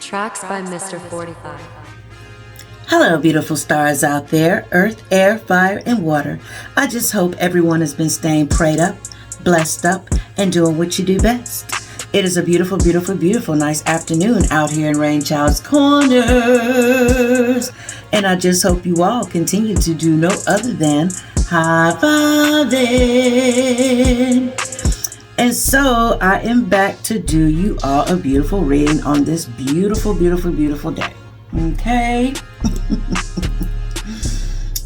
Tracks by Mr. 45. Hello, beautiful stars out there, earth, air, fire, and water. I just hope everyone has been staying prayed up, blessed up, and doing what you do best. It is a beautiful, beautiful, beautiful, nice afternoon out here in Rainchild's Corners. And I just hope you all continue to do no other than high-fiving. And so I am back to do you all a beautiful reading on this beautiful, beautiful, beautiful day. Okay?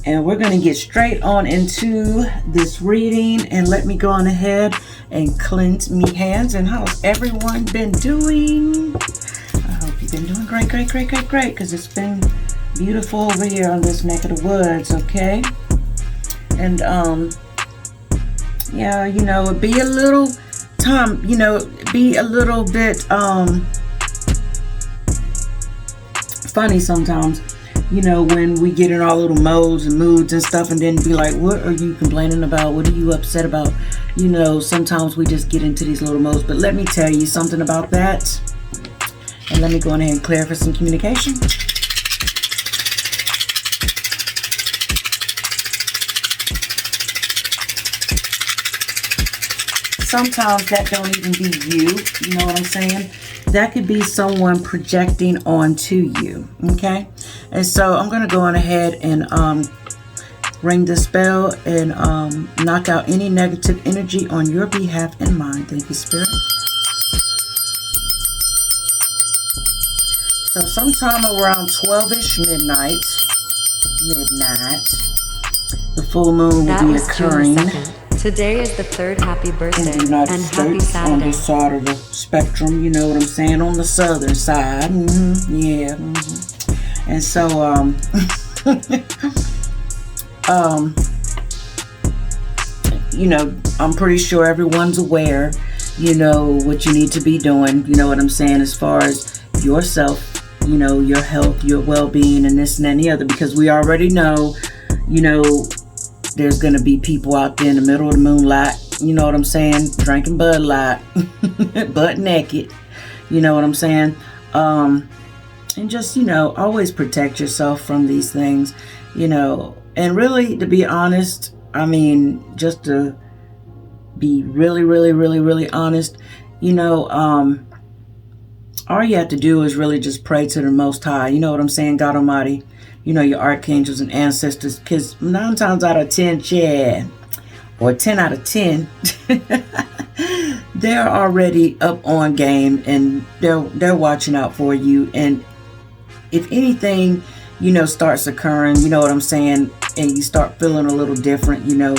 And we're going to get straight on into this reading. And let me go on ahead and cleanse me hands. And how's everyone been doing? I hope you've been doing great, great, great, great, great. Because it's been beautiful over here on this neck of the woods, okay? And, yeah, you know, it'd be a little time, you know, be a little bit, funny sometimes, you know, when we get in our little modes and moods and stuff, and then be like, what are you complaining about? What are you upset about? You know, sometimes we just get into these little modes. But let me tell you something about that. And let me go ahead and clear for some communication. Sometimes that don't even be you. You know what I'm saying? That could be someone projecting onto you. Okay? And so I'm going to go on ahead and ring the spell and knock out any negative energy on your behalf and mine. Thank you, Spirit. So sometime around 12-ish midnight, the full moon will be occurring. Today is the third happy birthday in the United and States, happy Saturday. on this side of the spectrum, you know what I'm saying, on the southern side. Yeah. And so, you know, I'm pretty sure everyone's aware, you know, what you need to be doing, you know what I'm saying, as far as yourself, you know, your health, your well-being, and this and that and the other, because we already know, you know, there's going to be people out there in the middle of the moonlight, you know what I'm saying, drinking Bud Light, butt naked, you know what I'm saying, and just, you know, always protect yourself from these things, you know, and really, to be honest, I mean, just to be really, really, really, really honest, you know, all you have to do is really just pray to the Most High, you know what I'm saying, God Almighty, you know, your archangels and ancestors, because 9 times out of 10, yeah, or 10 out of 10, they're already up on game, and they're watching out for you. And if anything, you know, starts occurring, you know what I'm saying, and you start feeling a little different, you know,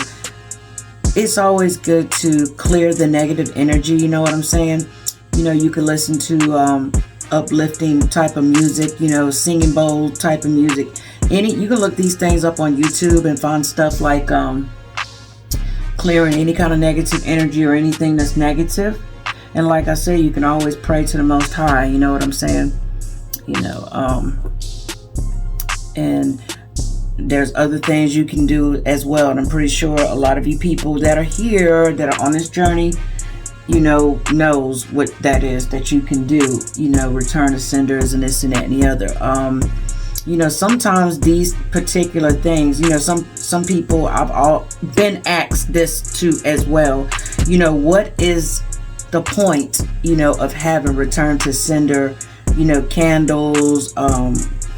it's always good to clear the negative energy, you know what I'm saying. You know, you can listen to uplifting type of music, you know, singing bowl type of music. You can look these things up on YouTube and find stuff like clearing any kind of negative energy or anything that's negative. And like I say, you can always pray to the Most High, you know what I'm saying, you know, and there's other things you can do as well. And I'm pretty sure a lot of you people that are here, that are on this journey, you know, knows what that is that you can do, you know, return to senders and this and that and the other. You know, sometimes these particular things, you know, some people, I've all been asked this too as well, you know, what is the point, you know, of having return to sender, you know, candles,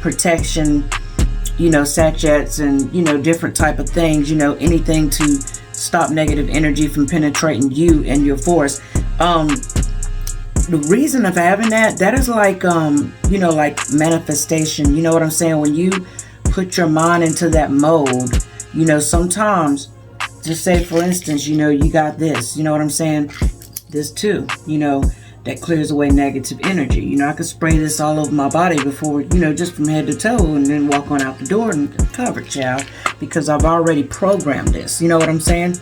protection, you know, sachets, and, you know, different type of things, you know, anything to stop negative energy from penetrating you and your force. The reason of having that is like, you know, like manifestation, you know what I'm saying? When you put your mind into that mode, you know, sometimes, just say for instance, you know, you got this, you know what I'm saying? This too, you know, that clears away negative energy. You know, I could spray this all over my body before, you know, just from head to toe, and then walk on out the door and cover, child, because I've already programmed this, you know what I'm saying?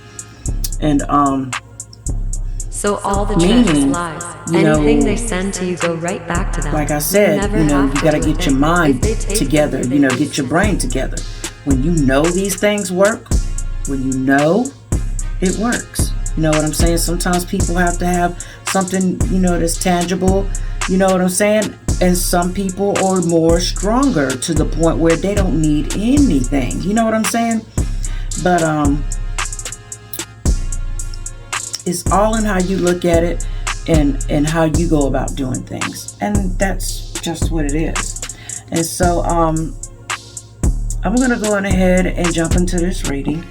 And so all the treasures lies. Anything they send to you go right back to them. Like I said, you know, you gotta get your mind together, you know, get your brain together. When you know these things work, when you know it works, you know what I'm saying? Sometimes people have to have something, you know, that's tangible, you know what I'm saying? And some people are more stronger to the point where they don't need anything. You know what I'm saying? But it's all in how you look at it and how you go about doing things. And that's just what it is. And so I'm going to go on ahead and jump into this reading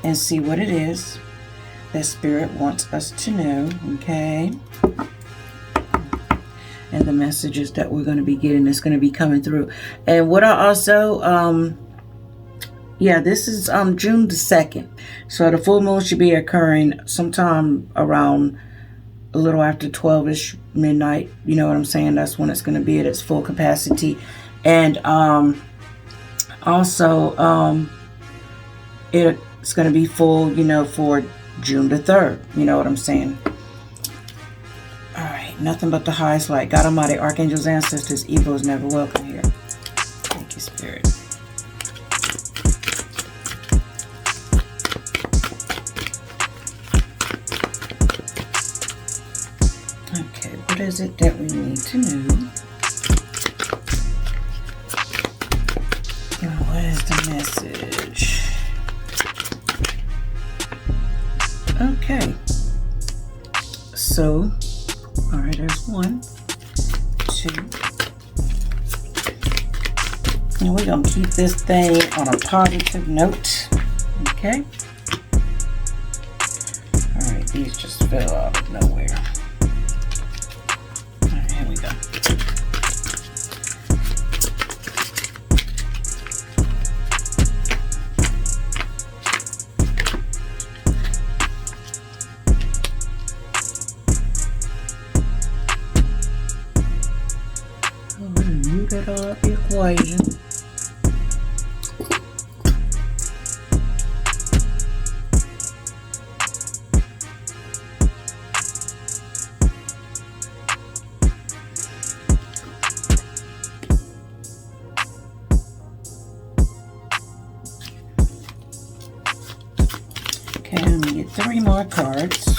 and see what it is that Spirit wants us to know. Okay? And the messages that we're going to be getting is going to be coming through. And what I also, this is June the 2nd. So the full moon should be occurring sometime around a little after 12ish midnight. You know what I'm saying? That's when it's going to be at its full capacity. And also, it's going to be full, for June the 3rd. You know what I'm saying? Nothing but the highest light. God Almighty, Archangels, Ancestors, evil is never welcome here. Thank you, Spirit. Okay, what is it that we need to know? What is the message? Okay. So, all right, there's 1, 2. And we're going to keep this thing on a positive note. Okay. All right, these just fell out of nowhere. All right, here we go. That all up the equation. Okay, I'm gonna get 3 more cards.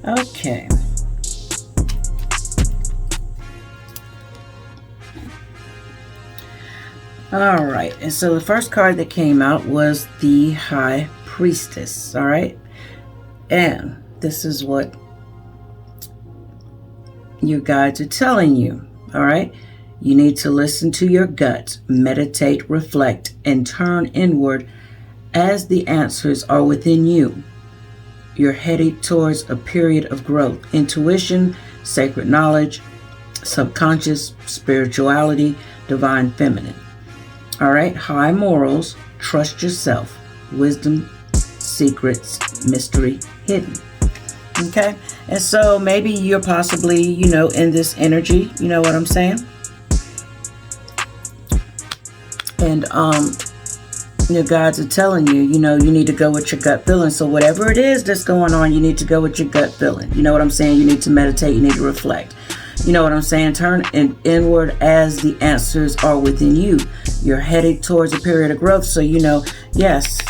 Okay. All right. And so the first card that came out was the High Priestess. All right. And this is what your guides are telling you. All right. You need to listen to your gut, meditate, reflect, and turn inward as the answers are within you. You're headed towards a period of growth, intuition, sacred knowledge, subconscious, spirituality, divine feminine. All right, high morals, trust yourself, wisdom, secrets, mystery hidden. Okay, and so maybe you're possibly, in this energy, you know what I'm saying? And your guides are telling you, you need to go with your gut feeling. So whatever it is that's going on, you need to go with your gut feeling. You know what I'm saying? You need to meditate. You need to reflect. You know what I'm saying? Turn inward as the answers are within you. You're headed towards a period of growth. So, yes,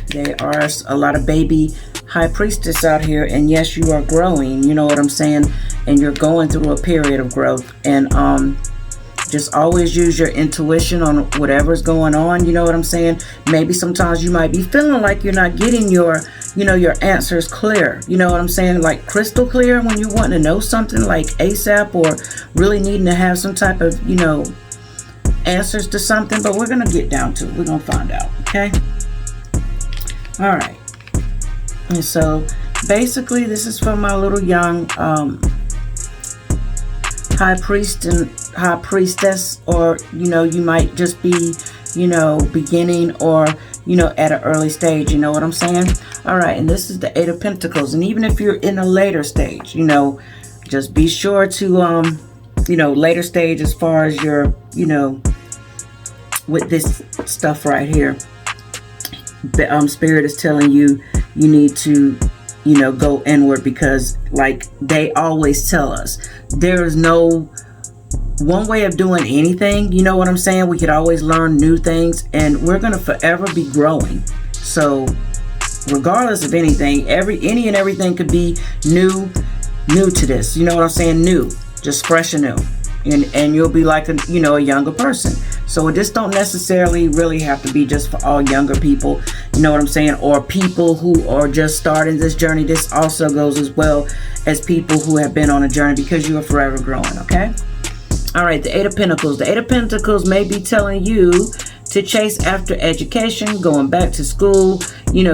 there are a lot of baby High Priestess out here. And yes, you are growing. You know what I'm saying? And you're going through a period of growth. And, just always use your intuition on whatever's going on. You know what I'm saying? Maybe sometimes you might be feeling like you're not getting your answers clear. You know what I'm saying? Like crystal clear when you want to know something like ASAP, or really needing to have some type of, answers to something. But we're going to get down to it. We're going to find out. Okay? All right. And so basically, this is for my little young high priest and high priestess, or you might just be beginning, or at an early stage. You know what I'm saying? All right, and this is the Eight of Pentacles. And even if you're in a later stage, just be sure to later stage as far as your with this stuff right here, the Spirit is telling you need to go inward, because like they always tell us, there is no one way of doing anything. You know what I'm saying? We could always learn new things, and we're going to forever be growing. So regardless of anything, any and everything could be new to this. You know what I'm saying? New, just fresh and new, and you'll be like a younger person. So this don't necessarily really have to be just for all younger people, you know what I'm saying, or people who are just starting this journey. This also goes as well as people who have been on a journey, because you are forever growing. Okay. All right, the Eight of Pentacles. The Eight of Pentacles may be telling you to chase after education, going back to school,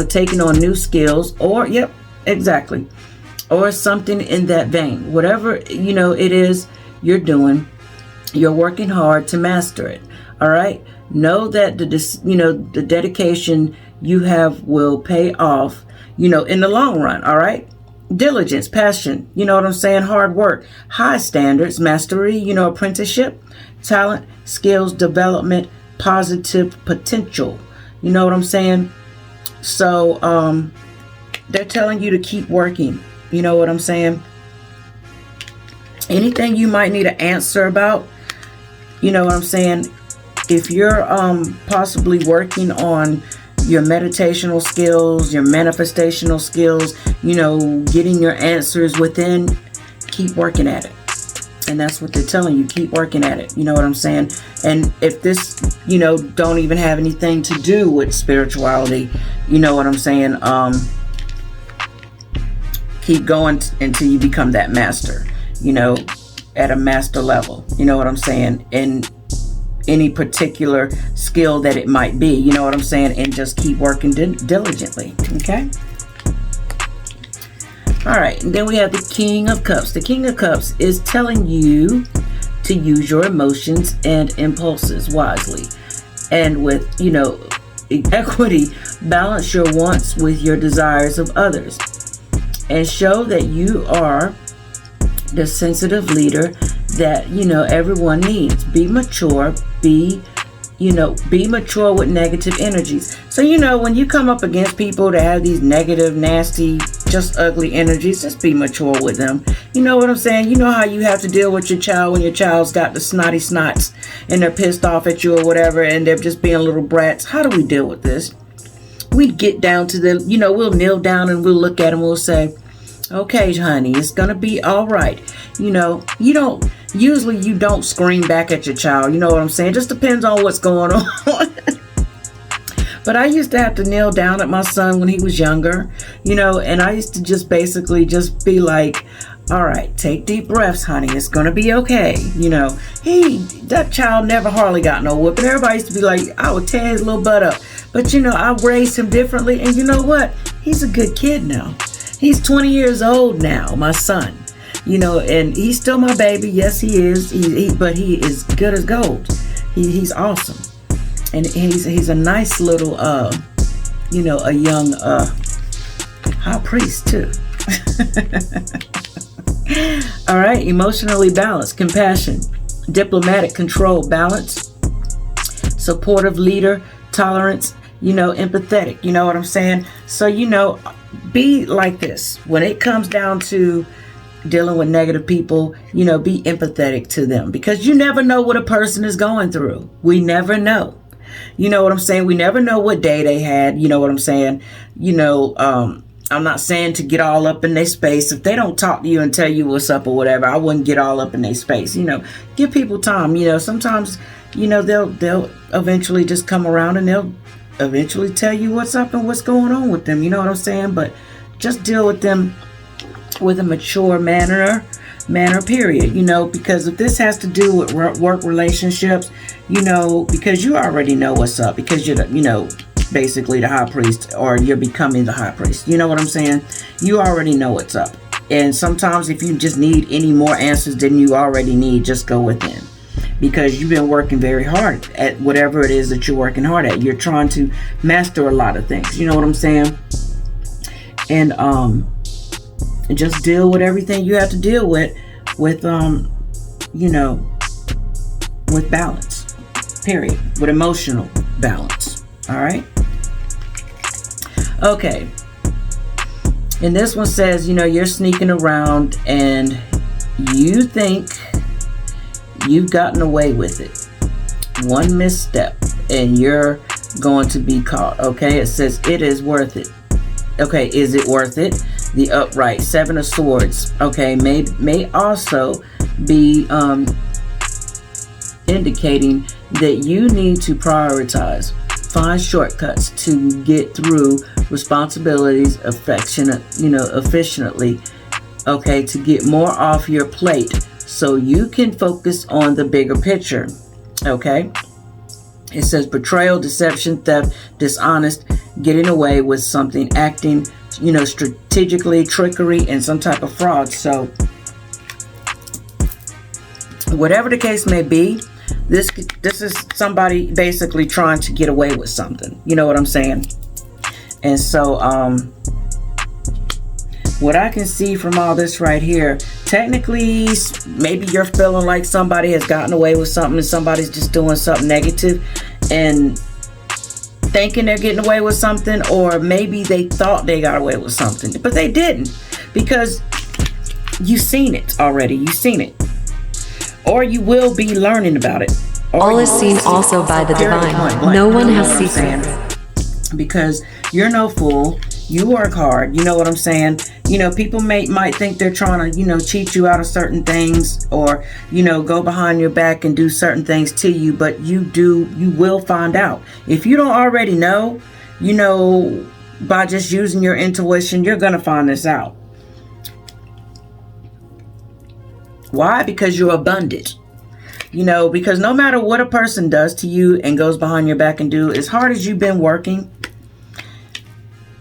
taking on new skills, or yep, exactly, or something in that vein. Whatever it is you're doing, you're working hard to master it. All right, know that the dedication you have will pay off, in the long run. All right. Diligence, passion, you know what I'm saying? Hard work, high standards, mastery, apprenticeship, talent, skills, development, positive potential. You know what I'm saying? So they're telling you to keep working. You know what I'm saying? Anything you might need an answer about, you know what I'm saying? If you're possibly working on your meditational skills, your manifestational skills, getting your answers within, keep working at it. And that's what they're telling you, keep working at it. You know what I'm saying? And if this, don't even have anything to do with spirituality, you know what I'm saying? Keep going until you become that master, at a master level. You know what I'm saying? And any particular skill that it might be, you know what I'm saying, and just keep working diligently. Okay. All right, and then we have the King of Cups. The King of Cups is telling you to use your emotions and impulses wisely, and with equity, balance your wants with your desires of others, and show that you are the sensitive leader that everyone needs. Be mature, be mature with negative energies. So when you come up against people that have these negative, nasty, just ugly energies, just be mature with them. You know what I'm saying? You know how you have to deal with your child when your child's got the snotty snots and they're pissed off at you or whatever, and they're just being little brats. How do we deal with this? We get down to the, we'll kneel down and we'll look at them, we'll say, okay, honey, it's gonna be all right. You don't scream back at your child. You know what I'm saying? It just depends on what's going on. But I used to have to kneel down at my son when he was younger, and I used to just basically just be like, all right, take deep breaths, honey. It's gonna be okay. That child never hardly got no whooping. Everybody used to be like, I would tear his little butt up. But I raised him differently, and you know what? He's a good kid now. He's 20 years old now, my son. And he's still my baby. Yes, he is. But he is good as gold. He's awesome, and he's a nice little, a young high priest too. All right, emotionally balanced, compassion, diplomatic control, balance, supportive leader, tolerance, empathetic. You know what I'm saying? So be like this when it comes down to dealing with negative people. Be empathetic to them, because you never know what a person is going through. We never know. You know what I'm saying? We never know what day they had. You know what I'm saying? I'm not saying to get all up in their space. If they don't talk to you and tell you what's up or whatever, I wouldn't get all up in their space. Give people time. Sometimes they'll eventually just come around and they'll eventually tell you what's up and what's going on with them. You know what I'm saying? But just deal with them with a mature manner, period. Because if this has to do with work relationships, because you already know what's up, because basically the high priest, or you're becoming the high priest. You know what I'm saying? You already know what's up. And sometimes if you just need any more answers than you already need, just go within. Because you've been working very hard at whatever it is that you're working hard at. You're trying to master a lot of things. You know what I'm saying? And just deal with everything you have to deal with you know, with balance. Period. With emotional balance. All right? Okay. And this one says, you know, you're sneaking around and you think you've gotten away with it. One misstep and you're going to be caught. Okay, it says it is worth it. Okay, is it worth it? The upright, 7 of swords. Okay, may also be indicating that you need to prioritize. Find shortcuts to get through responsibilities efficiently. Okay, to get more off your plate so you can focus on the bigger picture. Okay, it says betrayal, deception, theft, dishonest, getting away with something, acting, you know, strategically, trickery, and some type of fraud. So whatever the case may be, this is somebody basically trying to get away with something. You know what I'm saying? And so what I can see from all this right here, technically, maybe you're feeling like somebody has gotten away with something and somebody's just doing something negative and thinking they're getting away with something, or maybe they thought they got away with something, but they didn't, because you've seen it already. You've seen it. Or you will be learning about it. All is seen also by the divine. No one has secrets. Because you're no fool. You work hard. You know what I'm saying? You know, people might think they're trying to, you know, cheat you out of certain things, or, you know, go behind your back and do certain things to you. But you will find out. If you don't already know, you know, by just using your intuition, you're going to find this out. Why? Because you're abundant. You know, because no matter what a person does to you and goes behind your back and do, as hard as you've been working,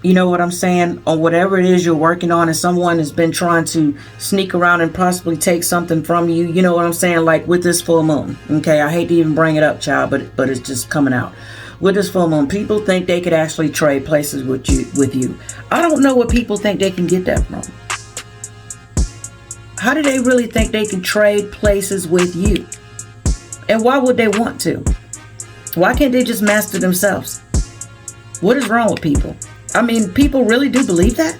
you know what I'm saying, on whatever it is you're working on, and someone has been trying to sneak around and possibly take something from you, you know what I'm saying, like with this full moon. Okay, I hate to even bring it up, child, but it's just coming out. With this full moon, people think they could actually trade places with you. I don't know what people think they can get that from. How do they really think they can trade places with you? And why would they want to? Why can't they just master themselves? What is wrong with people? I mean, people really do believe that?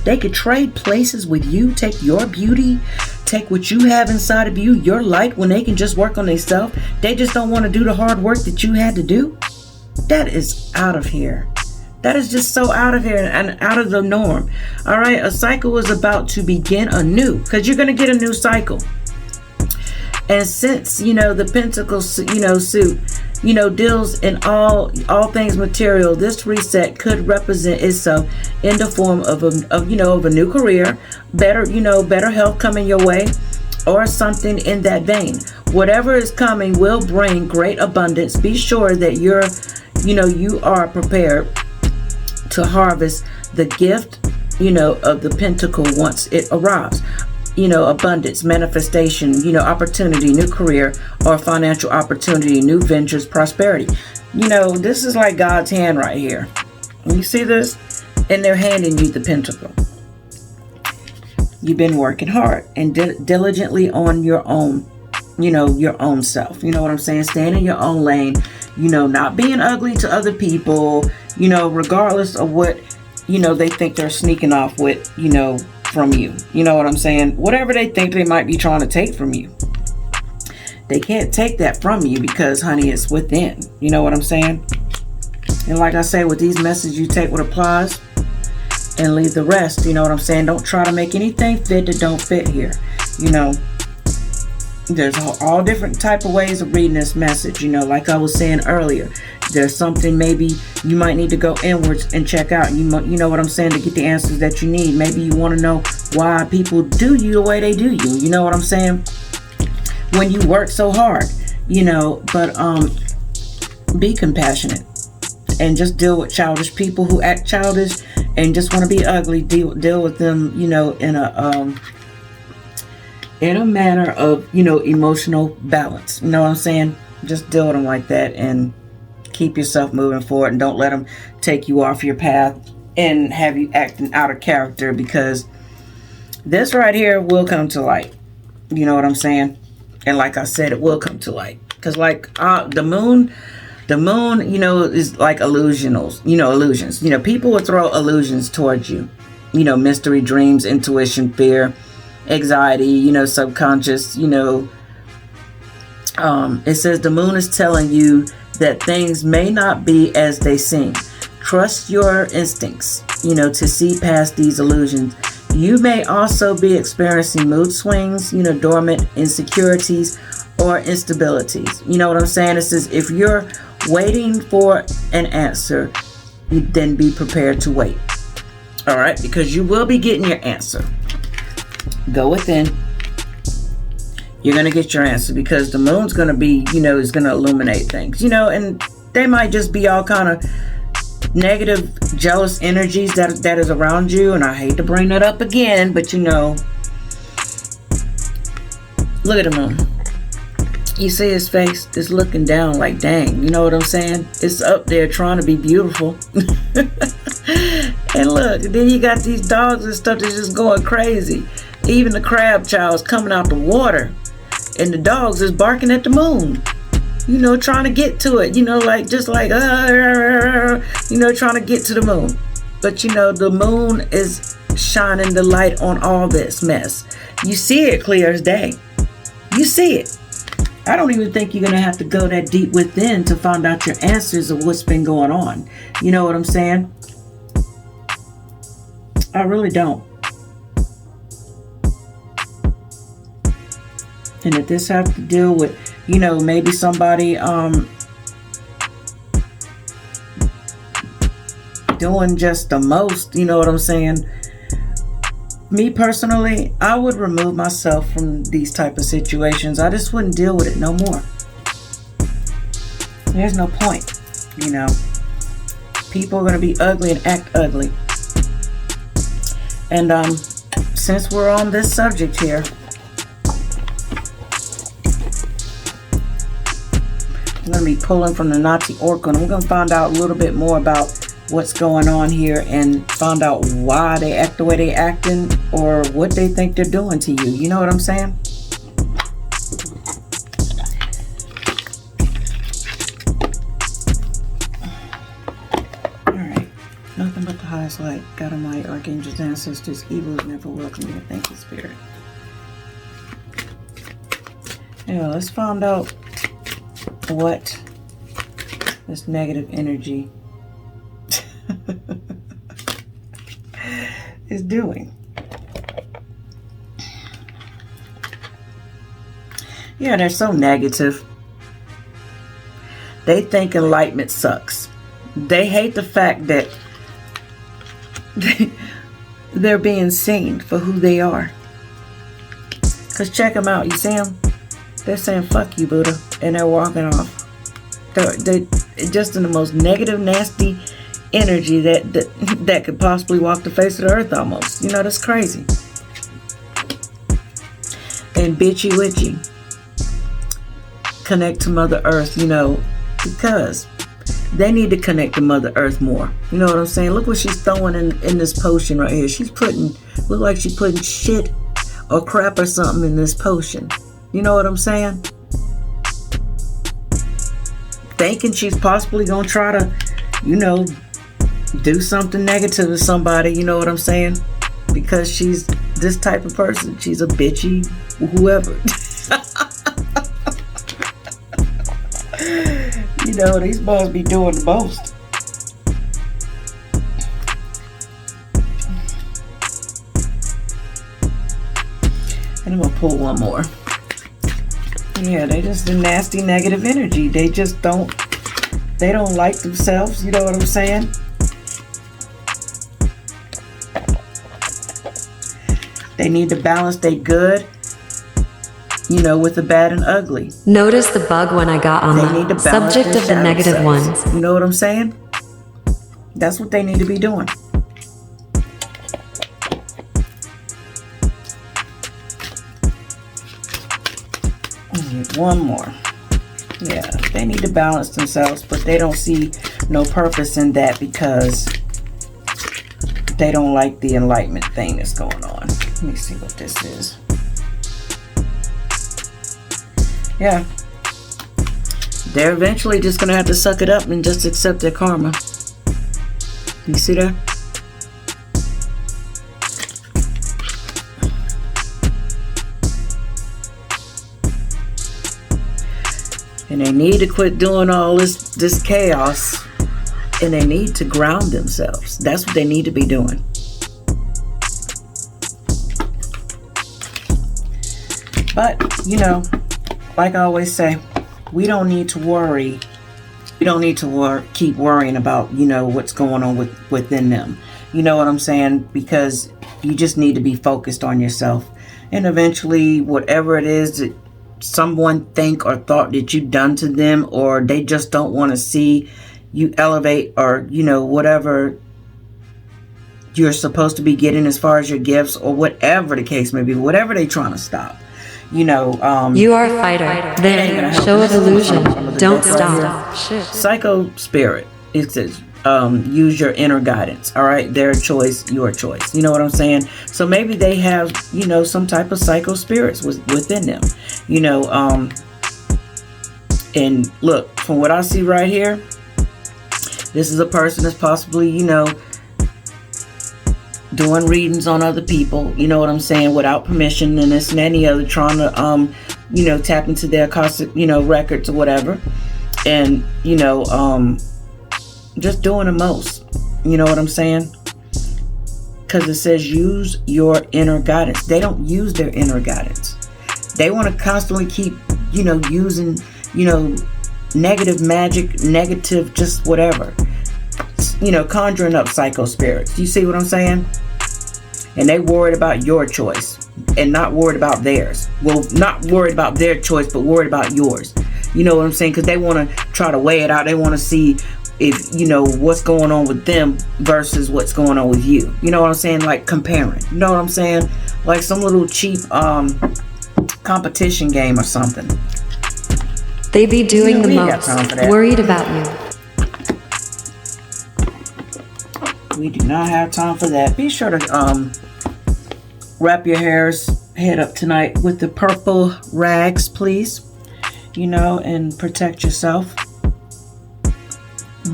They could trade places with you, take your beauty, take what you have inside of you, your light, when they can just work on themselves. They just don't want to do the hard work that you had to do. That is out of here. That is just so out of here and out of the norm. All right, a cycle is about to begin anew, because you're going to get a new cycle. And since, you know, the Pentacles, you know, suit, you know, deals in all things material, this reset could represent itself in the form of a new career, better health coming your way, or something in that vein. Whatever is coming will bring great abundance. Be sure that you are prepared to harvest the gift, you know, of the pentacle once it arrives. You know, abundance, manifestation, you know, opportunity, new career or financial opportunity, new ventures, prosperity. You know, this is like God's hand right here. You see this? And they're handing you the pentacle. You've been working hard and diligently on your own, you know, your own self. You know what I'm saying? Staying in your own lane, you know, not being ugly to other people, you know, regardless of what, you know, they think they're sneaking off with, you know, from you. You know what I'm saying? Whatever they think they might be trying to take from you, they can't take that from you, because, honey, it's within. You know what I'm saying? And like I say, with these messages, you take what applies and leave the rest. You know what I'm saying? Don't try to make anything fit that don't fit here. You know, there's all different type of ways of reading this message. You know, like I was saying earlier, there's something maybe you might need to go inwards and check out. You know what I'm saying, to get the answers that you need. Maybe you want to know why people do you the way they do you. You know what I'm saying? When you work so hard, you know, but be compassionate and just deal with childish people who act childish and just want to be ugly. Deal with them, you know, in a manner of, you know, emotional balance. You know what I'm saying? Just deal with them like that and keep yourself moving forward, and don't let them take you off your path and have you acting out of character, because this right here will come to light. You know what I'm saying? And like I said, it will come to light, because like the moon, you know, is like illusions. You know, people will throw illusions towards you. You know, mystery, dreams, intuition, fear, anxiety, you know, subconscious, you know. It says the moon is telling you that things may not be as they seem. Trust your instincts, you know, to see past these illusions. You may also be experiencing mood swings, you know, dormant insecurities or instabilities. You know what I'm saying? It says if you're waiting for an answer, then be prepared to wait. All right, because you will be getting your answer. Go within. You're going to get your answer, because the moon's going to be, you know, is going to illuminate things, you know, and they might just be all kind of negative, jealous energies that is around you. And I hate to bring that up again, but you know, look at the moon. You see his face just looking down like, dang, you know what I'm saying? It's up there trying to be beautiful. And look, then you got these dogs and stuff that's just going crazy. Even the crab child's coming out the water, and the dogs is barking at the moon, you know, trying to get to it, you know, like just like you know, trying to get to the moon. But you know, the moon is shining the light on all this mess. You see it clear as day. You see it. I don't even think you're gonna have to go that deep within to find out your answers of what's been going on. You know what I'm saying? I really don't. And if this has to deal with, you know, maybe somebody doing just the most, you know what I'm saying? Me personally, I would remove myself from these type of situations. I just wouldn't deal with it no more. There's no point, you know. People are going to be ugly and act ugly. And since we're on this subject here, I'm going to be pulling from the Nazi Oracle, and we're going to find out a little bit more about what's going on here and find out why they act the way they acting, or what they think they're doing to you. You know what I'm saying? Alright. Nothing but the highest light. God Almighty, Archangels, ancestors, evil is never welcome here. Thank you, Spirit. Yeah, let's find out what this negative energy is doing. Yeah, they're so negative. They think enlightenment sucks. They hate the fact that they're being seen for who they are. Because check them out. You see them? They're saying, fuck you, Buddha. And they're walking off. They're just in the most negative, nasty energy that could possibly walk the face of the earth almost. You know, that's crazy. And bitchy witchy. Connect to Mother Earth, you know, because they need to connect to Mother Earth more. You know what I'm saying? Look what she's throwing in this potion right here. She's putting, look like she's putting shit or crap or something in this potion. You know what I'm saying? Thinking she's possibly gonna try to, you know, do something negative to somebody. You know what I'm saying? Because she's this type of person. She's a bitchy whoever. You know, these boys be doing the most. And I'm gonna pull one more. Yeah, they just the nasty negative energy. They just don't like themselves. You know what I'm saying? They need to balance their good, you know, with the bad and ugly. Notice the bug when I got on They need to the balance subject their of the shadow negative selves. ones. You know what I'm saying? That's what they need to be doing. One more. Yeah, they need to balance themselves, but they don't see no purpose in that because they don't like the enlightenment thing that's going on. Let me see what this is. Yeah. They're eventually just going to have to suck it up and just accept their karma. You see that? And they need to quit doing all this chaos. And they need to ground themselves. That's what they need to be doing. But, you know, like I always say, we don't need to worry. We don't need to keep worrying about, you know, what's going on within them. You know what I'm saying? Because you just need to be focused on yourself. And eventually, whatever it is that someone think or thought that you've done to them, or they just don't want to see you elevate, or, you know, whatever you're supposed to be getting as far as your gifts, or whatever the case may be, whatever they're trying to stop. You know, you are a fighter. Then show of illusion. Don't stop. Psycho spirit. It says, use your inner guidance. All right, their choice, your choice. You know what I'm saying? So maybe they have, you know, some type of psycho spirits within them. You know, and look, from what I see right here, this is a person that's possibly, you know, doing readings on other people, you know what I'm saying, without permission, and this and any other, trying to, you know, tap into their Akashic, you know, records or whatever, and, you know, just doing the most, you know what I'm saying, because it says use your inner guidance. They don't use their inner guidance. They want to constantly keep, you know, using, you know, negative magic, negative, just whatever, you know, conjuring up psycho spirits. You see what I'm saying? And they worried about your choice and not worried about theirs. Well, not worried about their choice, but worried about yours. You know what I'm saying? Because they want to try to weigh it out. They want to see if, you know, what's going on with them versus what's going on with you. You know what I'm saying? Like comparing. You know what I'm saying? Like some little cheap competition game or something. They be doing the most, worried about you. We do not have time for that. Be sure to wrap your head up tonight with the purple rags, please. You know, and protect yourself.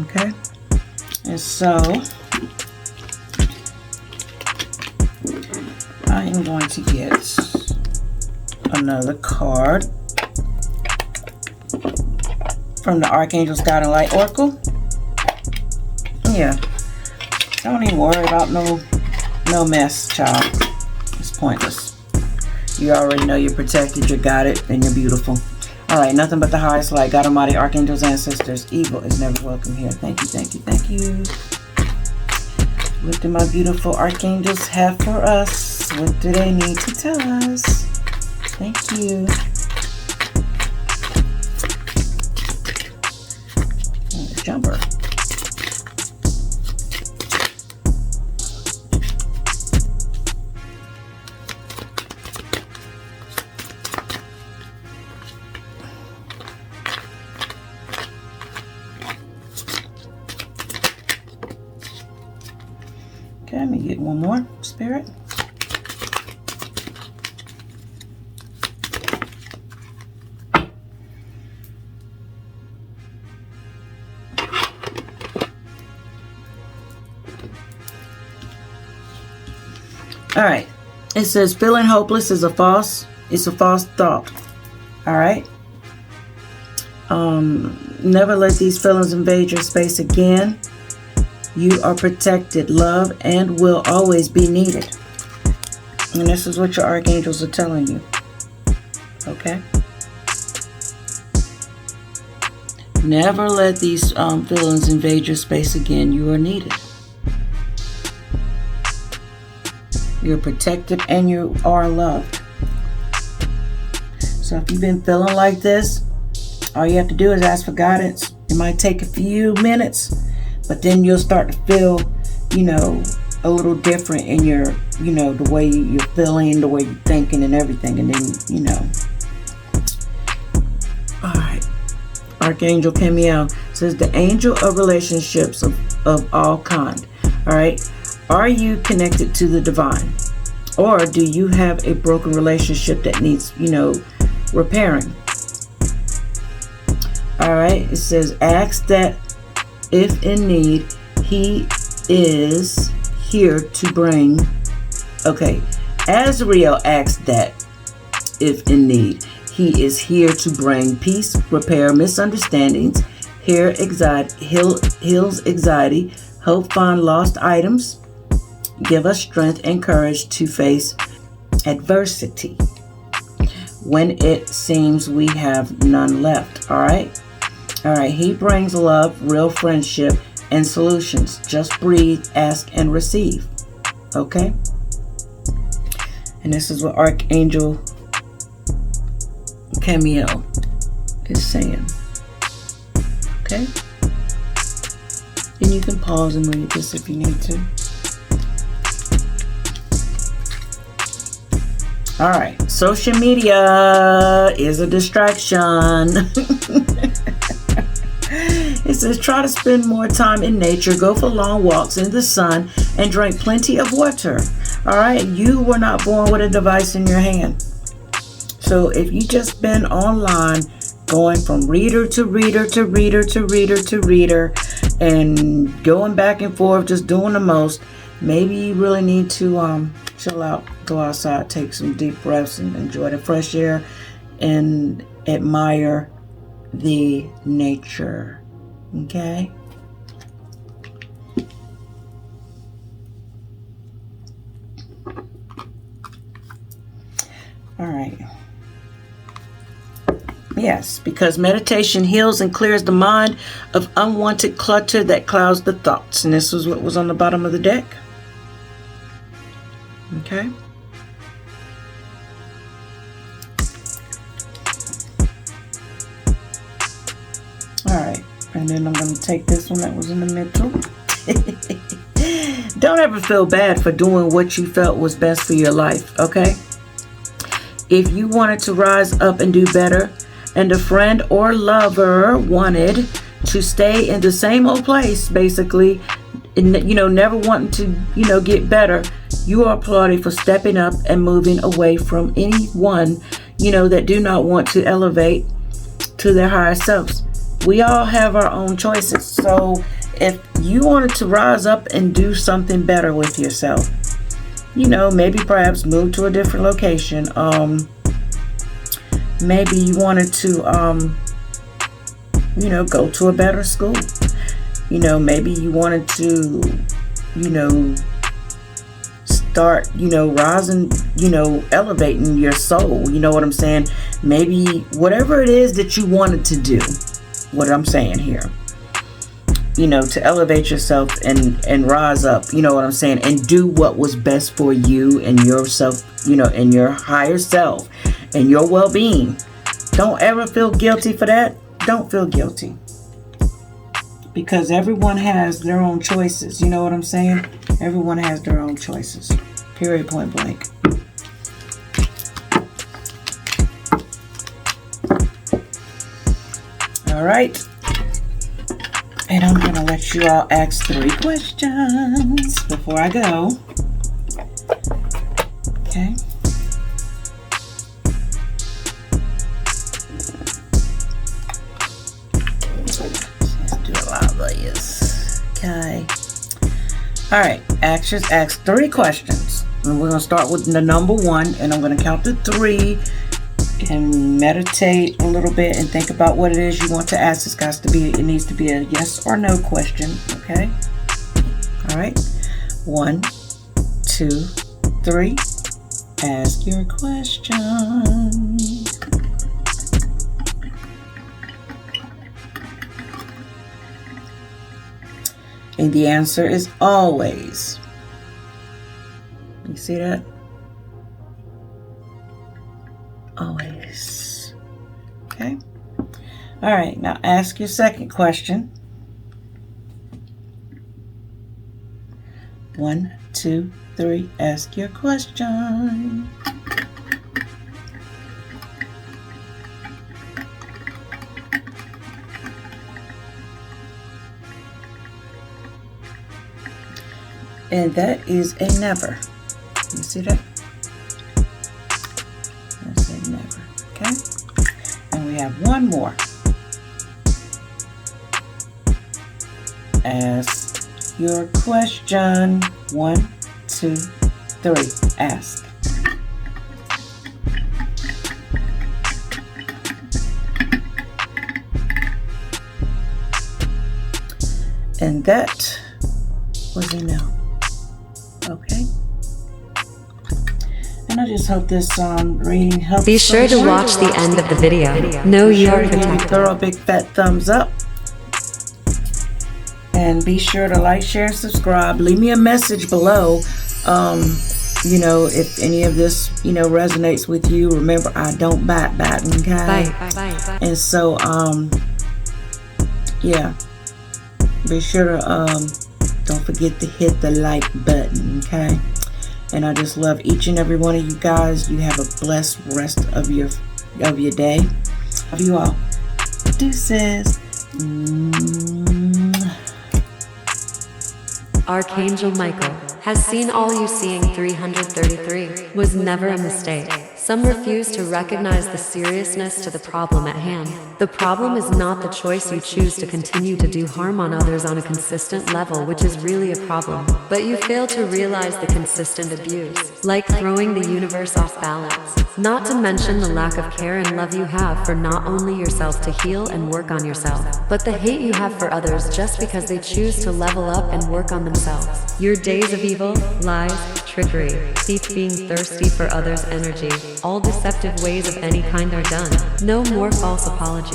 Okay. And so, I am going to get another card from the Archangel's Guiding Light Oracle. Yeah. Don't even worry about no mess, child. It's pointless. You already know you're protected, you're guided, and you're beautiful. Alright, nothing but the highest light. God Almighty, Archangels, Ancestors. Evil is never welcome here. Thank you, thank you, thank you. What do my beautiful Archangels have for us? What do they need to tell us? Thank you. Jumper. Okay, let me get one more, Spirit. All right. It says feeling hopeless is a false thought. All right. Never let these feelings invade your space again. You are protected, loved, and will always be needed. And this is what your archangels are telling you. Okay? Never let these feelings invade your space again. You are needed. You're protected and you are loved. So if you've been feeling like this, all you have to do is ask for guidance. It might take a few minutes, But then you'll start to feel, you know, a little different in your, you know, the way you're feeling, the way you're thinking and everything. And then, you know. All right. Archangel Camiel says the angel of relationships of all kind. All right. Are you connected to the divine? Or do you have a broken relationship that needs, you know, repairing? All right. It says, ask that if in need, he is here to bring. Okay. Azrael asks that if in need, he is here to bring peace, repair misunderstandings, heals anxiety, help find lost items, give us strength and courage to face adversity when it seems we have none left. All right. All right. He brings love, real friendship, and solutions. Just breathe, ask, and receive. Okay. And this is what Archangel Camiel is saying. Okay. And you can pause and read this if you need to. All right. Social media is a distraction. It says try to spend more time in nature, go for long walks in the sun, and drink plenty of water. All right. You were not born with a device in your hand. So if you just been online, going from reader to reader to reader to reader to reader, and going back and forth, just doing the most, maybe you really need to chill out, go outside, take some deep breaths, and enjoy the fresh air, and admire the nature. Okay? All right. Yes, because meditation heals and clears the mind of unwanted clutter that clouds the thoughts. And this was what was on the bottom of the deck. Okay. All right. And then I'm going to take this one that was in the middle. Don't ever feel bad for doing what you felt was best for your life. Okay. If you wanted to rise up and do better, and a friend or lover wanted to stay in the same old place, basically, and, you know, never wanting to, you know, get better, you are applauded for stepping up and moving away from anyone, you know, that do not want to elevate to their higher selves. We all have our own choices. So if you wanted to rise up and do something better with yourself, you know, maybe perhaps move to a different location, maybe you wanted to, you know, go to a better school. You know, maybe you wanted to, you know, start, you know, rising, you know, elevating your soul. You know what I'm saying? Maybe whatever it is that you wanted to do, what I'm saying here, you know, to elevate yourself and rise up, you know what I'm saying? And do what was best for you and yourself, you know, and your higher self and your well-being. Don't ever feel guilty for that. Don't feel guilty. Because everyone has their own choices. You know what I'm saying? Everyone has their own choices. Period, point blank. All right. And I'm going to let you all ask 3 questions before I go. Okay. Let's do a lot of these. Okay. All right. Actions ask 3 questions. And we're going to start with the number 1. And I'm going to count to 3. And meditate a little bit and think about what it is you want to ask. It needs to be a yes or no question. Okay. All right. 1, 2, 3. Ask your question. And the answer is always. You see that? Always. Okay. All right. Now ask your second question. 1, 2, 3. Ask your question. And that is a never. You see that? That's a never. Okay? And we have one more. Ask your question. 1, 2, 3. Ask. And that was a no. Okay. And I just hope this reading helps. Be sure to watch the end of the video. Know you are protected. Throw a big fat thumbs up. And be sure to like, share, and subscribe. Leave me a message below. You know, if any of this, you know, resonates with you. Remember, I don't bite, okay? Bye. And so, yeah. Be sure to, don't forget to hit the like button, okay? And I just love each and every one of you guys. You have a blessed rest of your day. Love you all. Deuces. Archangel Michael has seen all you seeing 333 was never a mistake. Some refuse to recognize the seriousness to the problem at hand. The problem is not the choice you choose to continue to do harm on others on a consistent level, which is really a problem. But you fail to realize the consistent abuse, like throwing the universe off balance. Not to mention the lack of care and love you have for not only yourself to heal and work on yourself, but the hate you have for others just because they choose to level up and work on themselves. Your days of evil, lies, trickery, thief being thirsty for others' energy, all deceptive ways of any kind are done. No more false apologies.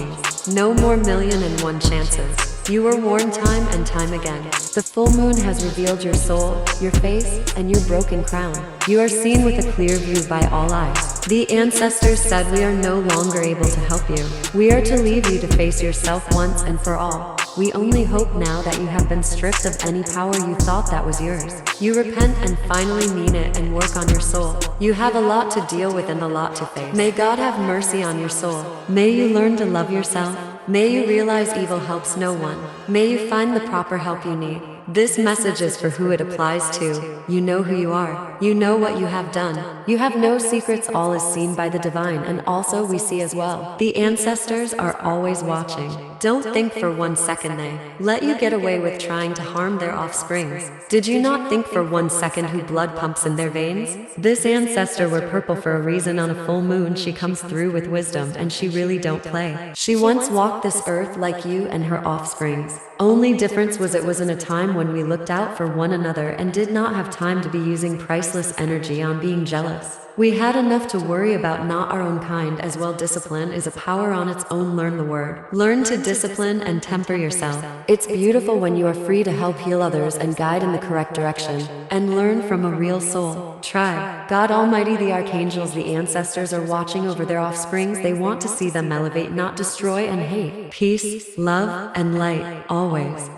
No more 1,000,001 chances. You were warned time and time again. The full moon has revealed your soul, your face, and your broken crown. You are seen with a clear view by all eyes. The ancestors said we are no longer able to help you. We are to leave you to face yourself once and for all. We only hope now that you have been stripped of any power you thought that was yours. You repent and finally mean it and work on your soul. You have a lot to deal with and a lot to face. May God have mercy on your soul. May you learn to love yourself. May you realize evil helps no one. May you find the proper help you need. This message is for who it applies to. You know who you are. You know what you have done. You have no secrets. All is seen by the divine, and also we see as well. The ancestors are always watching. Don't think for 1 second they let you get away with trying to harm their offsprings. Did you not think for 1 second who blood pumps in their veins? This ancestor were purple for a reason. On a full moon she comes through with wisdom, and she really don't play. She once walked this earth like you and her offsprings. Only difference was it was in a time when we looked out for one another and did not have time to be using priceless energy on being jealous. We had enough to worry about, not our own kind as well. Discipline is a power on its own. Learn the word. Learn to discipline and temper yourself. It's beautiful when you are free to help heal others and guide in the correct direction, and learn from a real soul. Try. God Almighty, the archangels, the ancestors are watching over their offsprings. They want to see them elevate, not destroy and hate. Peace, love, and light, always.